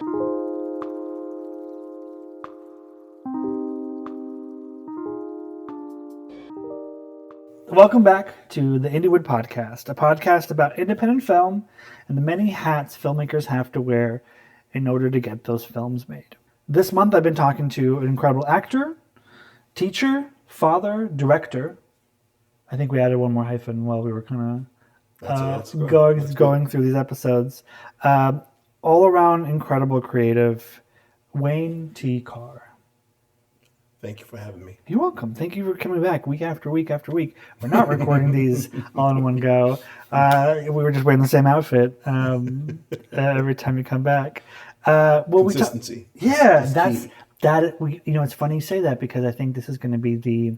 Welcome back to the Indiewood Podcast, a podcast about independent film and the many hats filmmakers have to wear in order to get those films made. This month I've been talking to an incredible actor, teacher, father, director. I think we added one more hyphen while we were kind of going through these episodes. All around incredible creative, Wayne T. Carr. Thank you for having me. You're welcome. Thank you for coming back week after week after week. We're not recording these all in one go. We were just wearing the same outfit every time you come back. Consistency. It's funny you say that because I think this is going to be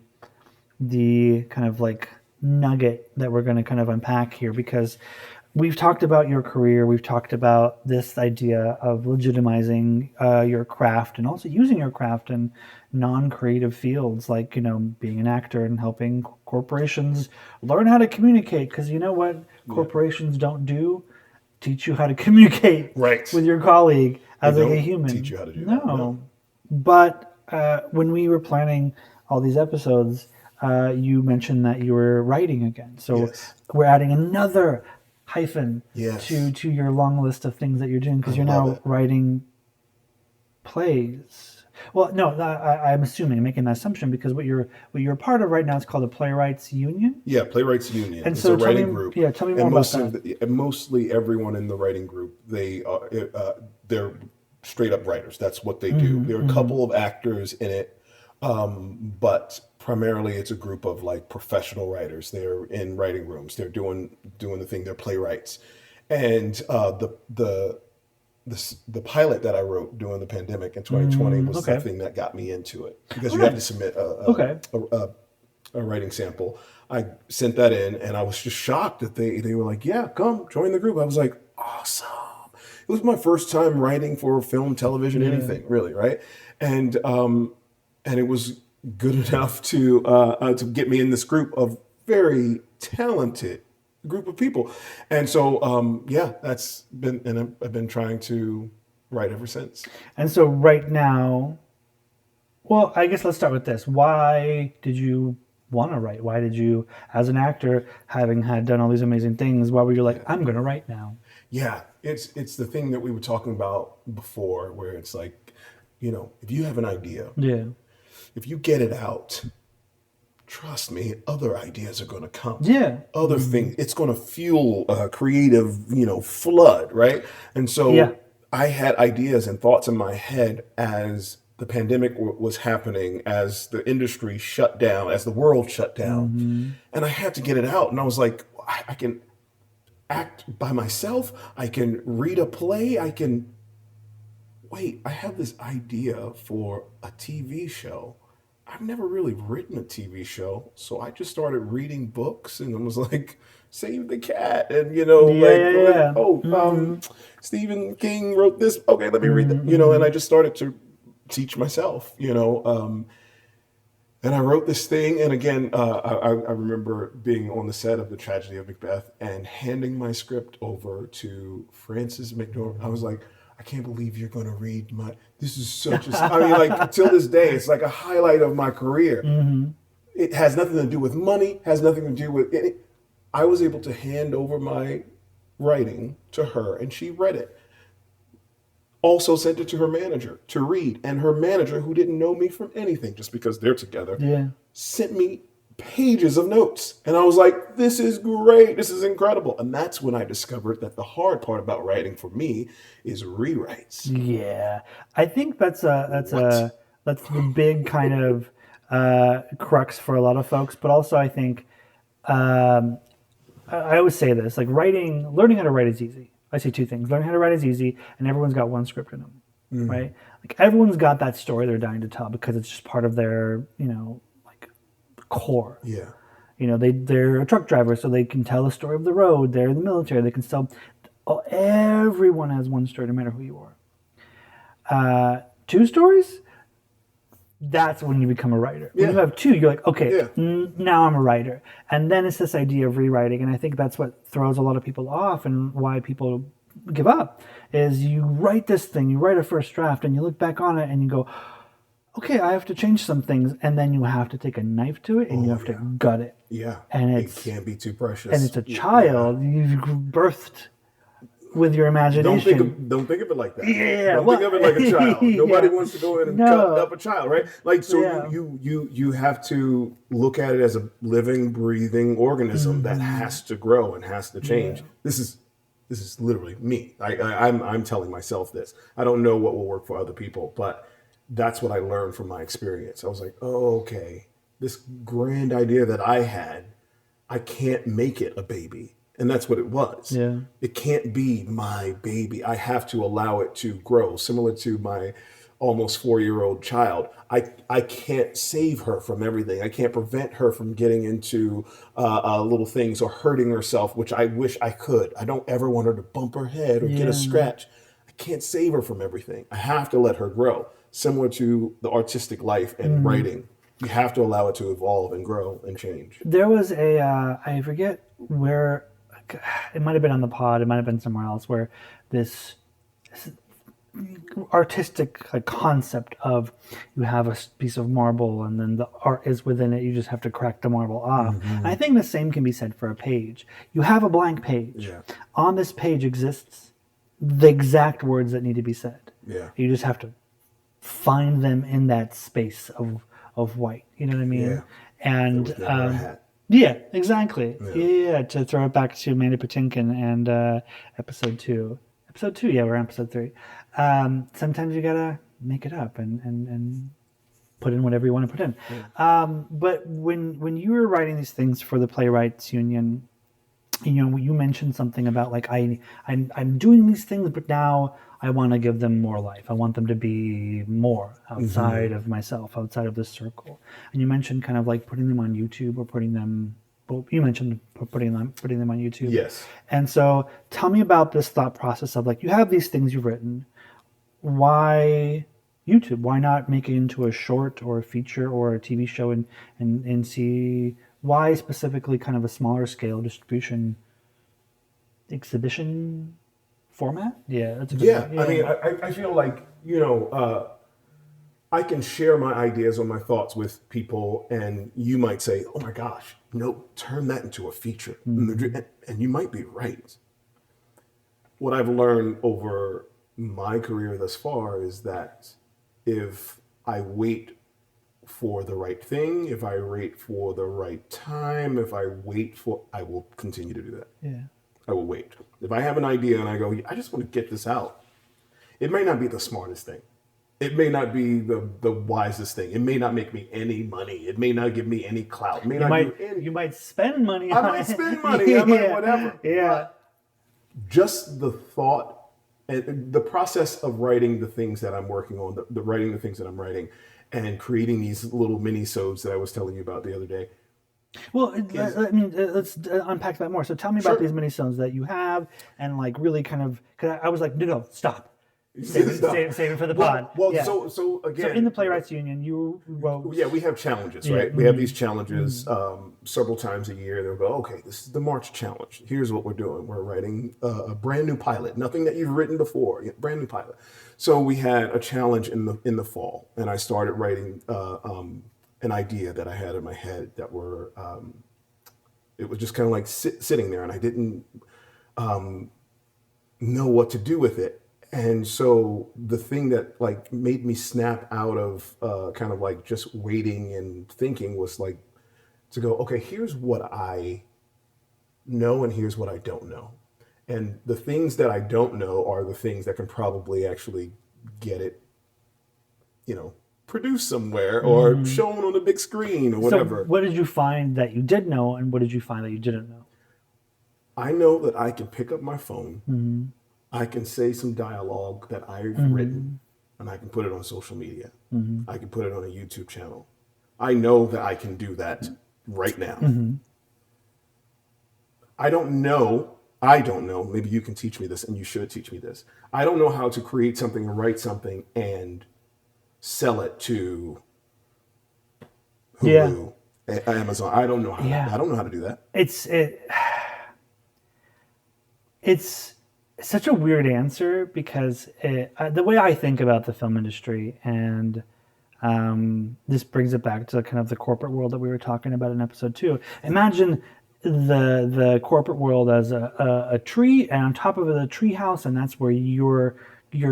the kind of like nugget that we're going to kind of unpack here, because we've talked about your career. We've talked about this idea of legitimizing your craft and also using your craft in non-creative fields, like, being an actor and helping corporations learn how to communicate. Because you know what corporations don't do? Teach you how to communicate with your colleague as a human. Teach you how to do that. No. But when we were planning all these episodes, you mentioned that you were writing again. So we're adding another hyphen to your long list of things that you're doing, because you're now writing plays. Well, no, I'm assuming, I'm making that assumption, because what you're part of right now is called a Playwrights Union. Yeah, Playwrights Union. And it's so a writing group. Yeah, tell me more about that. And mostly everyone in the writing group, they're straight up writers. That's what they do. There are a couple of actors in it, but primarily it's a group of like professional writers. They're in writing rooms. They're doing the thing. They're playwrights. And the pilot that I wrote during the pandemic in 2020 was the thing that got me into it, because you have to submit a writing sample. I sent that in, and I was just shocked that they were like, "Yeah, come join the group." I was like, "Awesome!" It was my first time writing for film, television, anything really, right? And it was good enough to get me in this group of very talented group of people. And so, that's been, and I've been trying to write ever since. And so right now, well, I guess let's start with this. Why did you want to write? Why did you, as an actor, having done all these amazing things, why were you like, I'm going to write now? Yeah, it's the thing that we were talking about before, where it's like, if you have an idea, if you get it out, trust me, other ideas are going to come. Yeah. Other things. It's going to fuel a creative, flood, right? And so I had ideas and thoughts in my head as the pandemic was happening, as the industry shut down, as the world shut down. And I had to get it out. And I was like, I can act by myself. I can read a play. I have this idea for a TV show. I've never really written a TV show, so I just started reading books, and I was like, "Save the cat," and Stephen King wrote this. Okay, let me read that. And I just started to teach myself. And I wrote this thing, and again, I remember being on the set of The Tragedy of Macbeth and handing my script over to Frances McDormand. I was like, I can't believe you're going to read this is such till this day, it's like a highlight of my career. It has nothing to do with money, has nothing to do with it. I was able to hand over my writing to her, and she read it. Also sent it to her manager to read, and her manager, who didn't know me from anything, just because they're together, sent me pages of notes. And I was like, this is great. This is incredible. And that's when I discovered that the hard part about writing for me is rewrites. Yeah. I think that's the big kind of crux for a lot of folks. But also I think, I always say this, like learning how to write is easy. I say two things. Learning how to write is easy, and everyone's got one script in them, right? Like everyone's got that story they're dying to tell, because it's just part of their, core. Yeah. They're a truck driver, so they can tell the story of the road. They're in the military. They can tell. Everyone has one story, no matter who you are. Two stories, that's when you become a writer. When you have two, you're like, okay, now I'm a writer. And then it's this idea of rewriting. And I think that's what throws a lot of people off, and why people give up is you write this thing, you write a first draft, and you look back on it and you go, okay, I have to change some things, and then you have to take a knife to it and you Oh have to yeah. gut it. Yeah. And It can't be too it's precious. a Yeah. child you've birthed with your Don't imagination. don't think of it like that. Yeah, Don't think well, of it like a child. Nobody yeah, wants to go in and cut no, up a child, right? Like so yeah, you have to look at it as a living, breathing organism that has to grow and has to yeah. change. This is literally me. I'm telling myself this. I don't know what will work for other people, but that's what I learned from my experience. I was like, oh, okay, this grand idea that I had, I can't make it a baby. And that's what it was. Yeah. It can't be my baby. I have to allow it to grow, similar to my almost 4 year old child. I can't save her from everything. I can't prevent her from getting into little things or hurting herself, which I wish I could. I don't ever want her to bump her head or get a Yeah, no. scratch. I can't save her from everything. I have to let her grow, similar to the artistic life and writing. You have to allow it to evolve and grow and change. There was a I forget where it might have been on the pod, it might have been somewhere else where this artistic like concept of you have a piece of marble and then the art is within it, you just have to crack the marble off. And I think the same can be said for a page. You have a blank page. Yeah. On this page exists the exact words that need to be said. Yeah. You just have to find them in that space of white. You know what I mean? Yeah. There And was never a hat. yeah, exactly. Yeah. Yeah, to throw it back to Mandy Patinkin and episode two. Episode two, yeah, we're on episode three. Sometimes you gotta make it up and put in whatever you want to put in. But when you were writing these things for the Playwrights Union, you mentioned something about like I'm doing these things, but now I want to give them more life. I want them to be more outside of myself, outside of this circle. And you mentioned kind of like putting them on YouTube or putting them. Well, you mentioned putting them on YouTube. Yes. And so, tell me about this thought process of like you have these things you've written. Why YouTube? Why not make it into a short or a feature or a TV show and see why specifically kind of a smaller scale distribution exhibition format? Yeah, that's a good Yeah. one. I mean, Yeah. I feel like, I can share my ideas or my thoughts with people, and you might say, oh my gosh, no, turn that into a feature. And you might be right. What I've learned over my career thus far is that if I wait for the right thing, if I wait for the right time, I will continue to do that. Yeah. I will wait. If I have an idea and I go, I just want to get this out, it may not be the smartest thing. It may not be the wisest thing. It may not make me any money. It may not give me any clout. It may not do any. You might spend money I on might it. spend money. I might Yeah. whatever. Yeah. But just the thought and the process of writing the things that I'm working on, the writing the things that I'm writing, and creating these little mini-sodes that I was telling you about the other day. Well, let's unpack that more. So tell me about Sure. these mini-sodes that you have, and like really kind of, because I was like, no, stop. Save it for the pod. Well, Yeah. so again, So in the Playwrights Union, you wrote. yeah, we have challenges, Yeah. right? We have these challenges several times a year. They'll go, okay, this is the March challenge. Here's what we're doing. We're writing a brand new pilot, nothing that you've written before, brand new pilot. So we had a challenge in the fall, and I started writing an idea that I had in my head that were it was just kind of like sitting there, and I didn't know what to do with it. And so the thing that like made me snap out of kind of like just waiting and thinking was like to go, okay, here's what I know and here's what I don't know. And the things that I don't know are the things that can probably actually get it, produced somewhere or shown on a big screen or whatever. So what did you find that you did know, and what did you find that you didn't know? I know that I can pick up my phone. I can say some dialogue that I've written, and I can put it on social media. I can put it on a YouTube channel. I know that I can do that right now. I don't know, maybe you can teach me this, and you should teach me this. I don't know how to create something or write something and sell it to Hulu, Amazon. I don't know how. Yeah. I don't know how to do that. It's such a weird answer because the way I think about the film industry, and this brings it back to kind of the corporate world that we were talking about in episode 2. Imagine the corporate world as a tree, and on top of it a tree house, and that's where your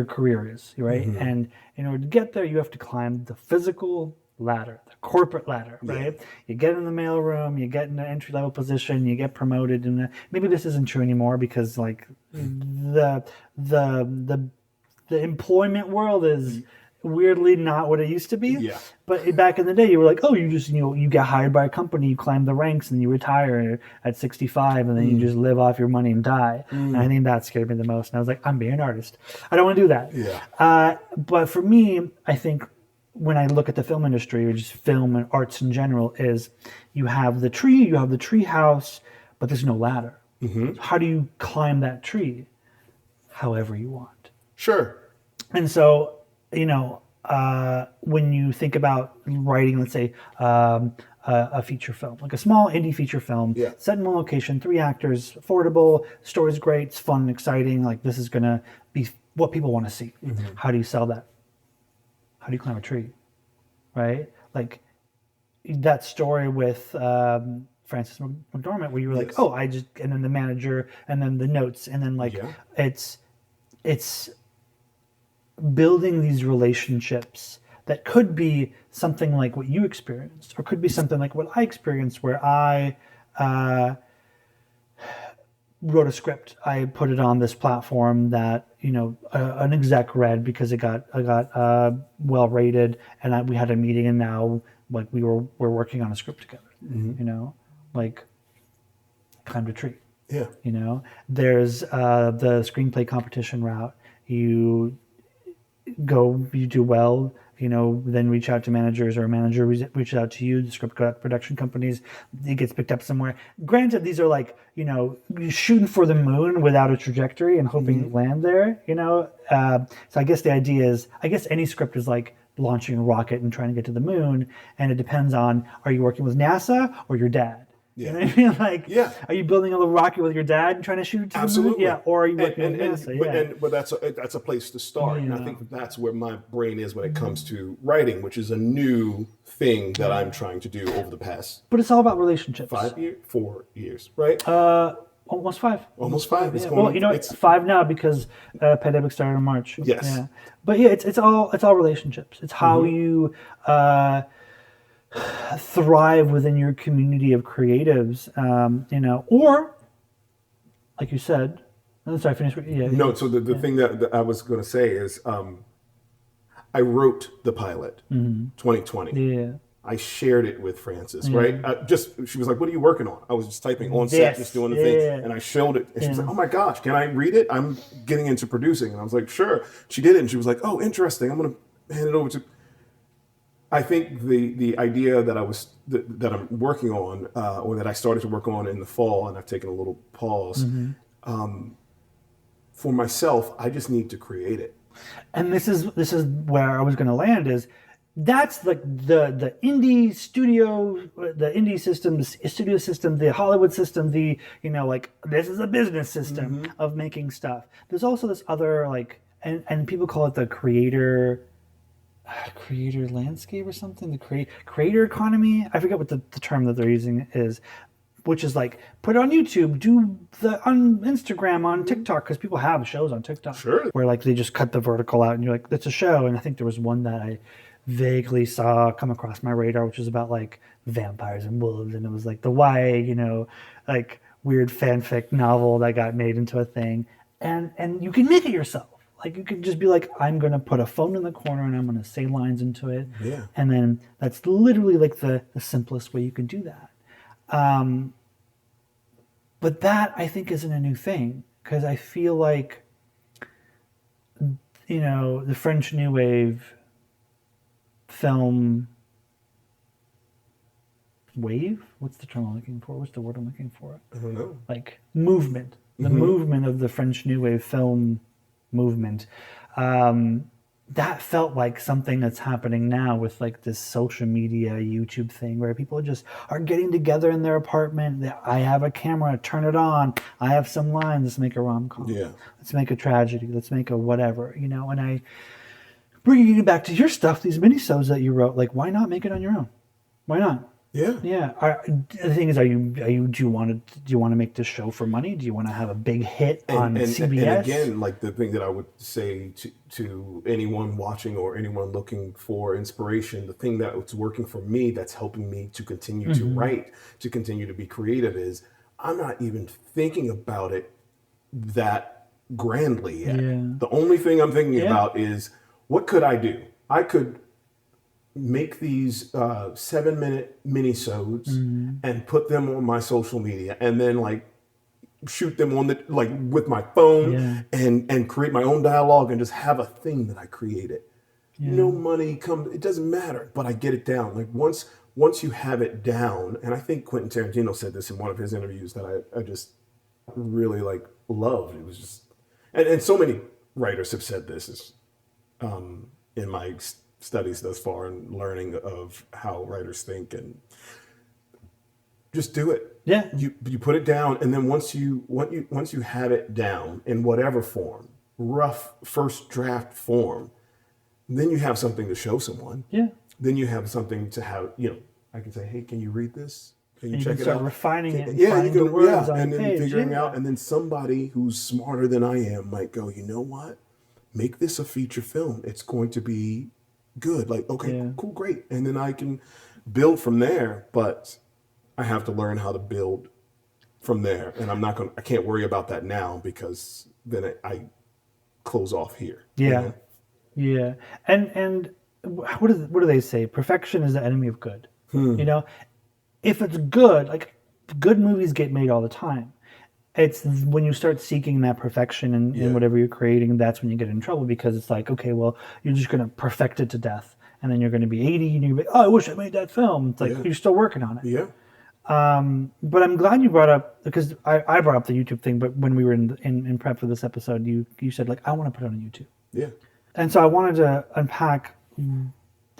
career is, right? And in order to get there, you have to climb the physical ladder, the corporate ladder, right? You get in the mailroom, you get in an entry level position, you get promoted, and maybe this isn't true anymore because like the employment world is weirdly not what it used to be. Yeah. But back in the day, you were like, oh, you just you get hired by a company, you climb the ranks, and you retire at 65, and then you just live off your money and die. And I think that scared me the most. And I was like, I'm being an artist. I don't want to do that. Yeah. But for me, I think when I look at the film industry, or just film and arts in general, is you have the tree, you have the tree house, but there's no ladder. So how do you climb that tree? However you want. Sure. And so, when you think about writing, let's say, a feature film, like a small indie feature film, set in one location, 3 actors, affordable, story's great, it's fun and exciting, like this is going to be what people want to see. How do you sell that? How do you climb a tree? Right? Like that story with Frances McDormand, where you were like, oh, and then the manager, and then the notes, and then like it's building these relationships that could be something like what you experienced, or could be something like what I experienced, where I wrote a script. I put it on this platform that an exec read because it got well rated, and we had a meeting, and now like we're working on a script together. Like climbed a tree. Yeah. There's the screenplay competition route. You do well, then reach out to managers, or a manager reaches out to you, the script production companies, it gets picked up somewhere. Granted, these are like, you're shooting for the moon without a trajectory and hoping you land there, So I guess the idea is, any script is like launching a rocket and trying to get to the moon, and it depends on, are you working with NASA or your dad? You know what I mean? Like, are you building a little rocket with your dad and trying to shoot it to the moon? Yeah, or are you working with NASA? But that's a place to start, and I think that's where my brain is when it comes to writing, which is a new thing that I'm trying to do over the past. But it's all about relationships. 4 years, right? Almost 5. Almost 5. It's going. Well, it's 5 now because pandemic started in March. Yes. Yeah. But yeah, it's all relationships. It's how you thrive within your community of creatives, or like you said. Sorry, finish. No, so the thing that I was going to say is, I wrote the pilot, 2020. Yeah. I shared it with Frances, right? She was like, "What are you working on?" I was just typing on set, just doing the thing, and I showed it, and she was like, "Oh my gosh, can I read it? I'm getting into producing," and I was like, "Sure." She did it, and she was like, "Oh, interesting. I'm going to hand it over to." I think the idea that that I'm working on, or that I started to work on in the fall, and I've taken a little pause. For myself, I just need to create it. And this is where I was going to land. Is that's like the indie studio, the indie system, the studio system, the Hollywood system, like this is a business system of making stuff. There's also this other and people call it the creator landscape or something, the creator economy. I forget what the term that they're using is, which is like, put it on YouTube, on Instagram, on TikTok, because people have shows on TikTok, where like they just cut the vertical out and you're like, that's a show. And I think there was one that I vaguely saw come across my radar, which was about like vampires and wolves, and it was like the YA, like weird fanfic novel that got made into a thing, and you can make it yourself. Like you could just be like, I'm going to put a phone in the corner and I'm going to say lines into it. Yeah. And then that's literally like the simplest way you can do that. But that I think isn't a new thing, because I feel like, the French New Wave film wave? What's the term I'm looking for? What's the word I'm looking for? I don't know. Like movement. The movement of the French New Wave film movement that felt like something that's happening now with like this social media YouTube thing where people just are getting together in their apartment. I have a camera, turn it on. I have some lines. Let's make a rom-com. Yeah. Let's make a tragedy. Let's make a whatever, you know. And I bringing you back to your stuff, these minisodes that you wrote. Like, why not make it on your own? Why not? Yeah. Yeah. The thing is, do you want to make this show for money? Do you want to have a big hit on CBS? And again, like the thing that I would say to anyone watching or anyone looking for inspiration, the thing that's working for me, that's helping me to continue to write, to continue to be creative, is I'm not even thinking about it that grandly yet. Yeah. The only thing I'm thinking about is, what could I do? I could make these 7-minute minisodes and put them on my social media, and then like shoot them on the like with my phone and create my own dialogue and just have a thing that I created. No money comes, it doesn't matter, but I get it down. Like once you have it down, and I think Quentin Tarantino said this in one of his interviews that I just really like loved. It was just, and so many writers have said this is in my studies thus far and learning of how writers think, and just do it. Yeah. You put it down, and then once you have it down in whatever form, rough first draft form, then you have something to show someone. Yeah. Then you have something to have, I can say, hey, can you read this? Can you And check can it start out? refining it and Yeah, you finding can, the words on and the then page. figuring out, and then somebody who's smarter than I am might go, you know what? Make this a feature film. It's going to be good. Like, okay, cool, great. And then I can build from there, but I have to learn how to build from there. And I can't worry about that now, because then I close off here. Yeah. Yeah. And what do they say? Perfection is the enemy of good. You know, if it's good, like good movies get made all the time. It's when you start seeking that perfection in whatever you're creating, that's when you get in trouble, because it's like, okay, well, you're just going to perfect it to death. And then you're going to be 80 and you're going to be, oh, I wish I made that film. It's like, you're still working on it. Yeah. But I'm glad you brought up, because I brought up the YouTube thing, but when we were in prep for this episode, you said like, I want to put it on YouTube. Yeah. And so I wanted to unpack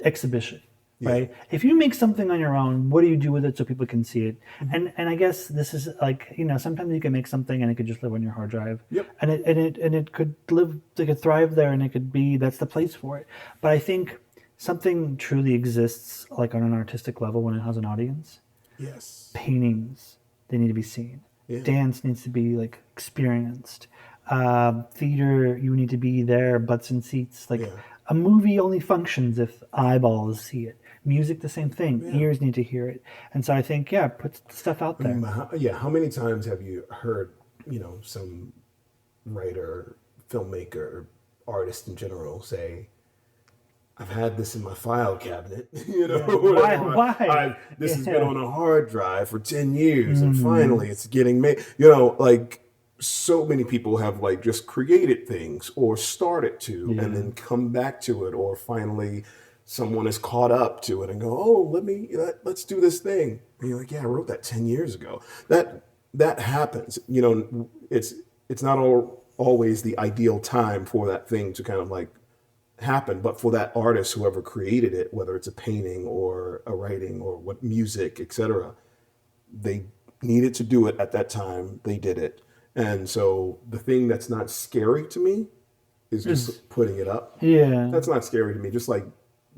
exhibition, right? If you make something on your own, what do you do with it so people can see it? And I guess this is like, sometimes you can make something and it could just live on your hard drive. Yep. And it could live, it could thrive there, and it could be, that's the place for it. But I think something truly exists like on an artistic level when it has an audience. Yes. Paintings, they need to be seen. Yeah. Dance needs to be like experienced. Theater, you need to be there, butts in seats. Like a movie only functions if eyeballs see it. Music, the same thing. Ears need to hear it. And so I think, put stuff out there. How many times have you heard, some writer, filmmaker, artist in general say, I've had this in my file cabinet, Why? This has been on a hard drive for 10 years, and finally it's getting made. Like so many people have like just created things or started to, and then come back to it, or finally someone is caught up to it and go, oh, let's do this thing. And you're like, yeah, I wrote that 10 years ago. That happens. It's not always the ideal time for that thing to kind of like happen, but for that artist, whoever created it, whether it's a painting or a writing or what music, etc., they needed to do it at that time. They did it. And so the thing that's not scary to me is just putting it up. Yeah. That's not scary to me. Just like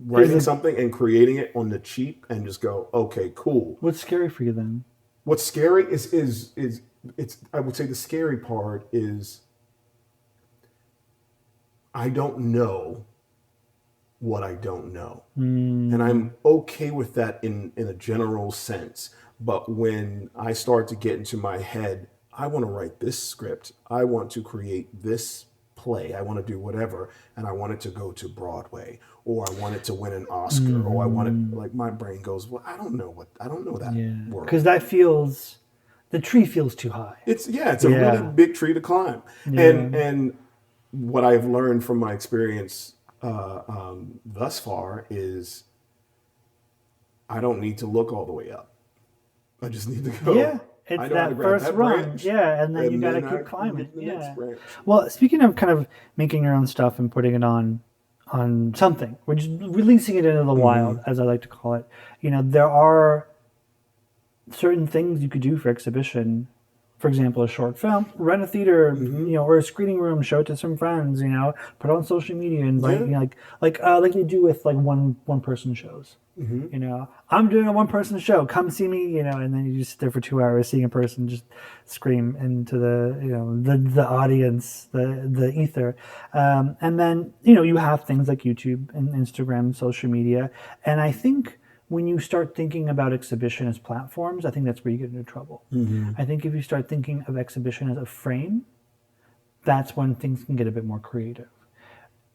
writing something and creating it on the cheap and just go, okay, cool. What's scary for you then? What's scary is it's, I would say the scary part is I don't know what I don't know. And I'm okay with that in a general sense. But when I start to get into my head, I want to write this script, I want to create this play, I want to do whatever, and I want it to go to Broadway, or I want it to win an Oscar, or I want it, like my brain goes, well, I don't know that word. Because the tree feels too high. It's a really big tree to climb. And what I've learned from my experience thus far is I don't need to look all the way up. I just need to go. Yeah, it's that first rung. Yeah, and then you got to keep climbing. Yeah. Well, speaking of kind of making your own stuff and putting it on on something. We're just releasing it into the wild, Mm-hmm. as I like to call it. There are certain things you could do for exhibition. For example, a short film, rent a theater, Mm-hmm. or a screening room, show it to some friends, put it on social media, invite, Yeah. like they do with like one person shows. Mm-hmm. I'm doing a one person show. Come see me, and then you just sit there for 2 hours seeing a person just scream into the audience, the ether, and then you have things like YouTube and Instagram, social media, and I think when you start thinking about exhibition as platforms, I think that's where you get into trouble. Mm-hmm. I think if you start thinking of exhibition as a frame, that's when things can get a bit more creative.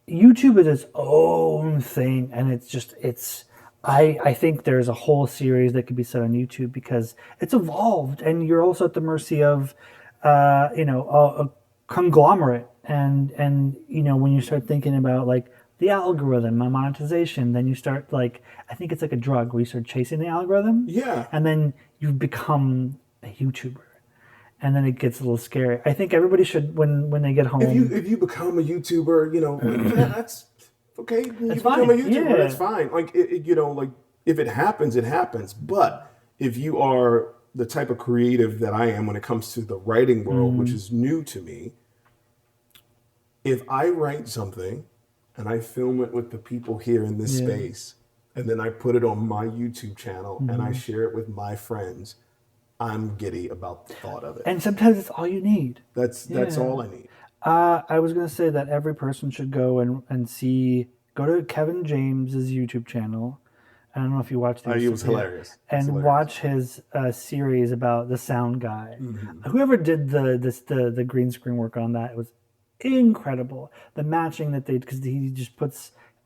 YouTube is its own thing, and it's. I think there's a whole series that could be set on YouTube because it's evolved, and you're also at the mercy of, a conglomerate, and when you start thinking about like the algorithm and monetization, then you start like I think it's like a drug where you start chasing the algorithm, Yeah. and then you become a YouTuber, and then it gets a little scary. I think everybody should when they get If you home. if you become a YouTuber, like yeah, that's okay. You It's become a fine. YouTuber, that's Yeah. fine. Like like if it happens, it happens. But if you are the type of creative that I am when it comes to the writing world, which is new to me, if I write something and I film it with the people here in this Yeah. space, and then I put it on my YouTube channel and I share it with my friends, I'm giddy about the thought of it. And sometimes it's all you need. That's Yeah. all I need. I was gonna say that every person should go and go to Kevin James's YouTube channel. I don't know if you watch It these, was yeah, hilarious. It's and hilarious. watch his series about the sound guy. Mm-hmm. Whoever did the green screen work on that, it was incredible. The matching that they because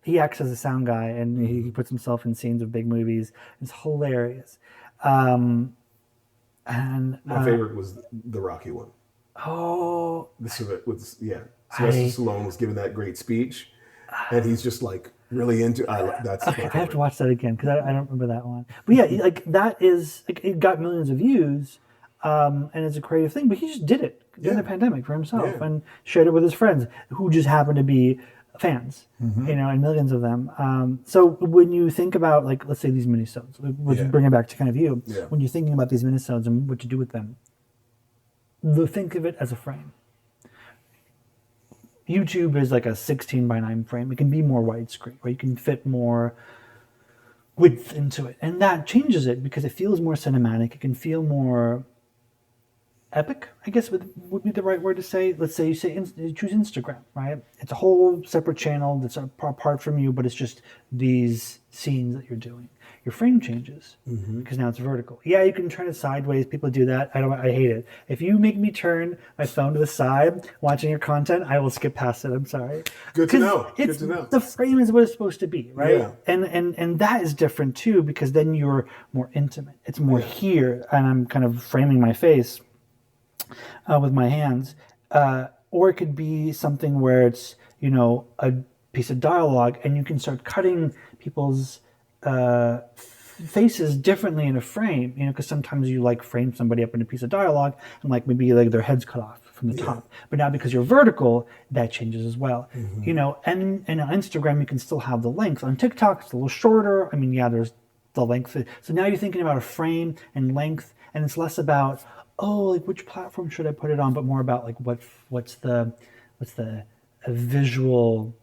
he acts as a sound guy and he Mm-hmm. puts himself in scenes of big movies. It's hilarious. Um, and My favorite was the Rocky one. oh, This was yeah. Sylvester I Stallone was giving that great speech, and he's just like really into. That's okay, my I have to favorite. watch that again because I don't remember that one. But yeah, like that is like it got millions of views, and it's a creative thing. But he just did it during the Yeah, pandemic for himself yeah. and shared it with his friends who just happened to be fans, Mm-hmm. and millions of them. So when you think about like let's say these minisodes, let's Yeah, bring it back to kind of you. yeah. When you're thinking about these minisodes and what to do with them, think of it as a frame. YouTube is like a 16 by 9 frame. It can be more widescreen, where you can fit more width into it. And that changes it because it feels more cinematic. It can feel more epic, I guess would be the right word to say. Let's say you choose Instagram, right? It's a whole separate channel that's apart from you, but it's just these scenes that you're doing. Your frame changes Mm-hmm. because now it's vertical. Yeah, you can turn it sideways. People do that. I hate it. If you make me turn my phone to the side watching your content, I will skip past it. I'm sorry. Good to Because know. Good it's to know. the frame is what it's supposed to be, right? Yeah, And that is different too because then you're more intimate. It's more yeah. here, and I'm kind of framing my face with my hands, or it could be something where it's a piece of dialogue, and you can start cutting people's faces differently in a frame. Because sometimes you like frame somebody up in a piece of dialogue, and like maybe like their head's cut off from the Yeah. top. But now because you're vertical, that changes as well. Mm-hmm. And on Instagram you can still have the length. On TikTok it's a little shorter. I mean, yeah, there's the length. So now you're thinking about a frame and length, and it's less about like which platform should I put it on, but more about like what's the visual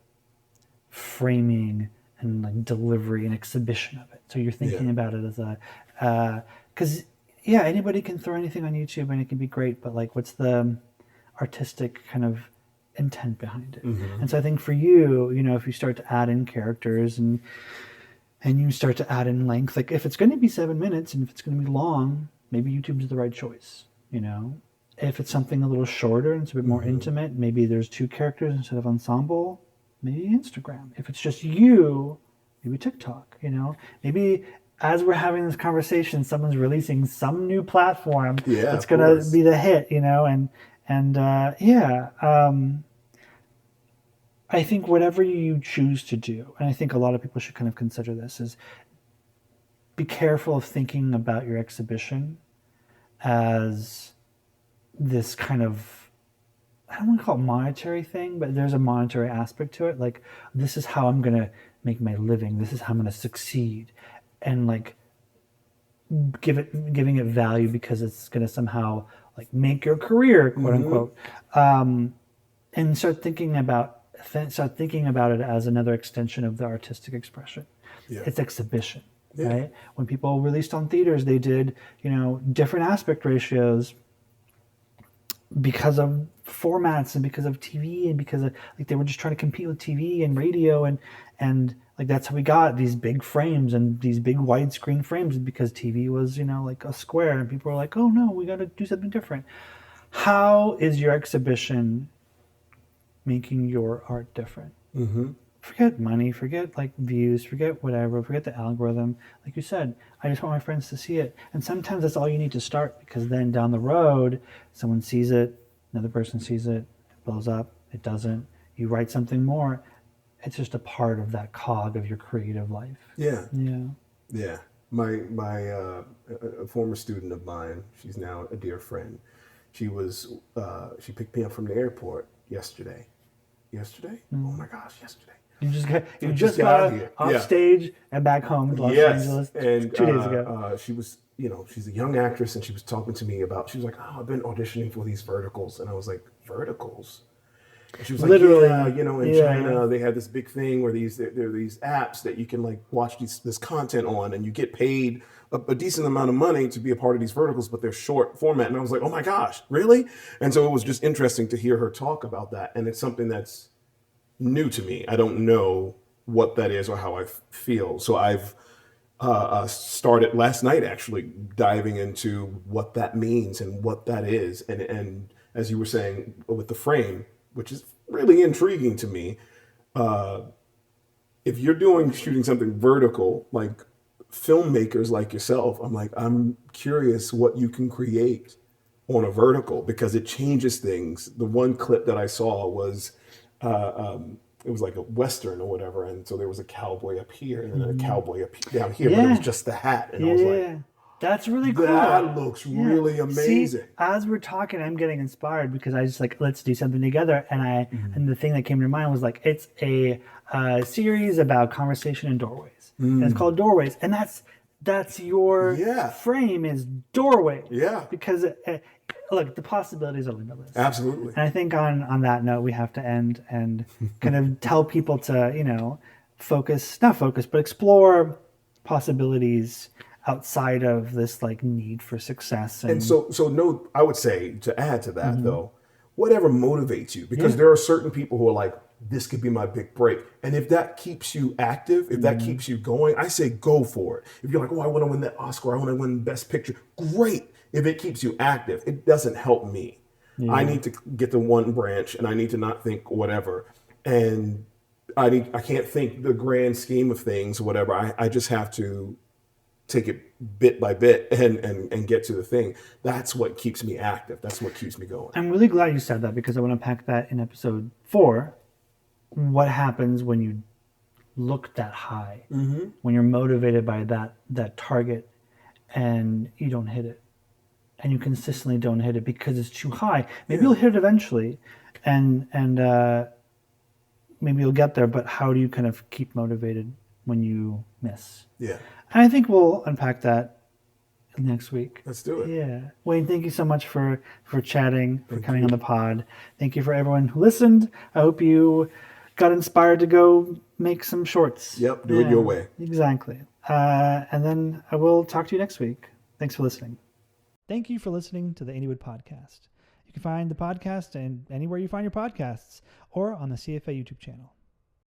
framing and like delivery and exhibition of it. So you're Yeah. thinking about it as a because yeah, anybody can throw anything on YouTube and it can be great, but like what's the artistic kind of intent behind it? Mm-hmm. And so I think for you, if you start to add in characters and you start to add in length, like if it's going to be 7 minutes and if it's going to be long, maybe YouTube's the right choice. If it's something a little shorter and it's a bit more Mm-hmm. intimate, maybe there's two characters instead of ensemble, maybe Instagram. If it's just you, maybe TikTok. Maybe as we're having this conversation, someone's releasing some new platform Yeah, that's of going to course. be the hit. And yeah. I think whatever you choose to do, and I think a lot of people should kind of consider this, is be careful of thinking about your exhibition as this kind of I don't want to call it monetary thing, but there's a monetary aspect to it. Like, this is how I'm gonna make my living. This is how I'm gonna succeed, and like giving it value because it's gonna somehow like make your career, quote unquote. And start thinking about it as another extension of the artistic expression. Yeah. It's exhibition, Yeah. right? When people released on theaters, they did different aspect ratios because of formats and because of TV and because of like they were just trying to compete with TV and radio and like that's how we got these big frames and these big widescreen frames because TV was like a square and people were like, oh no, we got to do something different. How is your exhibition making your art different? Forget money, forget like views, forget whatever, forget the algorithm. Like you said, I just want my friends to see it. And sometimes that's all you need to start because then down the road, someone sees it, another person sees it, it blows up, it doesn't. You write something more. It's just a part of that cog of your creative life. Yeah. Yeah. Yeah. My a former student of mine, she's now a dear friend. She picked me up from the airport yesterday. Yesterday? Oh my gosh, yesterday. You just got here. off Yeah. stage and back home to Los Angeles And 2 days ago. she was, she's a young actress, and she was talking to me about. She was like, "Oh, I've been auditioning for these verticals," and I was like, "Verticals?" And she was like, Literally, "Yeah, in yeah. China they had this big thing where there are these apps that you can like watch this content on, and you get paid a decent amount of money to be a part of these verticals, but they're short format." And I was like, "Oh my gosh, really?" And so it was just interesting to hear her talk about that, and it's something that's new to me. I don't know what that is or how I feel. So I've started last night actually diving into what that means and what that is. And as you were saying with the frame, which is really intriguing to me, if you're shooting something vertical, like filmmakers like yourself, I'm curious what you can create on a vertical because it changes things. The one clip that I saw was it was like a Western or whatever. And so there was a cowboy up here and then a cowboy down here, but it was just the hat. And I was like, that's really cool. that looks really amazing. See, as we're talking, I'm getting inspired because I just like, let's do something together. And and the thing that came to mind was like, it's a series about conversation in doorways. And it's called Doorways. And that's your frame is doorway. Yeah. Because look, the possibilities are limitless. Absolutely. And I think on that note, we have to end and kind of tell people to, not focus, but explore possibilities outside of this like need for success. And so no, I would say to add to that though, whatever motivates you, because there are certain people who are like, this could be my big break. And if that keeps you active, if that keeps you going, I say go for it. If you're like, oh, I want to win that Oscar, I want to win Best Picture, great. If it keeps you active, it doesn't help me. I need to get to one branch and I need to not think whatever. And I can't think the grand scheme of things, whatever. I just have to take it bit by bit and get to the thing. That's what keeps me active. That's what keeps me going. I'm really glad you said that because I want to unpack that in episode 4. What happens when you look that high, when you're motivated by that target and you don't hit it, and you consistently don't hit it because it's too high. Maybe you'll hit it eventually, and maybe you'll get there. But how do you kind of keep motivated when you miss? Yeah. And I think we'll unpack that next week. Let's do it. Yeah. Wayne, thank you so much for chatting, for coming on the pod. Thank you for everyone who listened. I hope you got inspired to go make some shorts. Yep. Do it your way. Exactly. And then I will talk to you next week. Thanks for listening. Thank you for listening to the Anywood Podcast. You can find the podcast and anywhere you find your podcasts or on the CFA YouTube channel.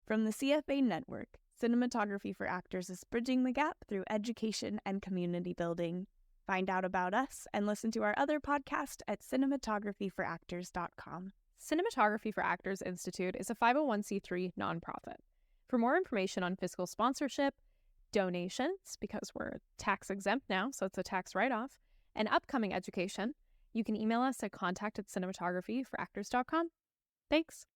From the CFA network, Cinematography for Actors is bridging the gap through education and community building. Find out about us and listen to our other podcast at cinematographyforactors.com. Cinematography for Actors Institute is a 501c3 nonprofit. For more information on fiscal sponsorship, donations, because we're tax exempt now, so it's a tax write-off, and upcoming education, you can email us at contact@cinematographyforactors.com. Thanks.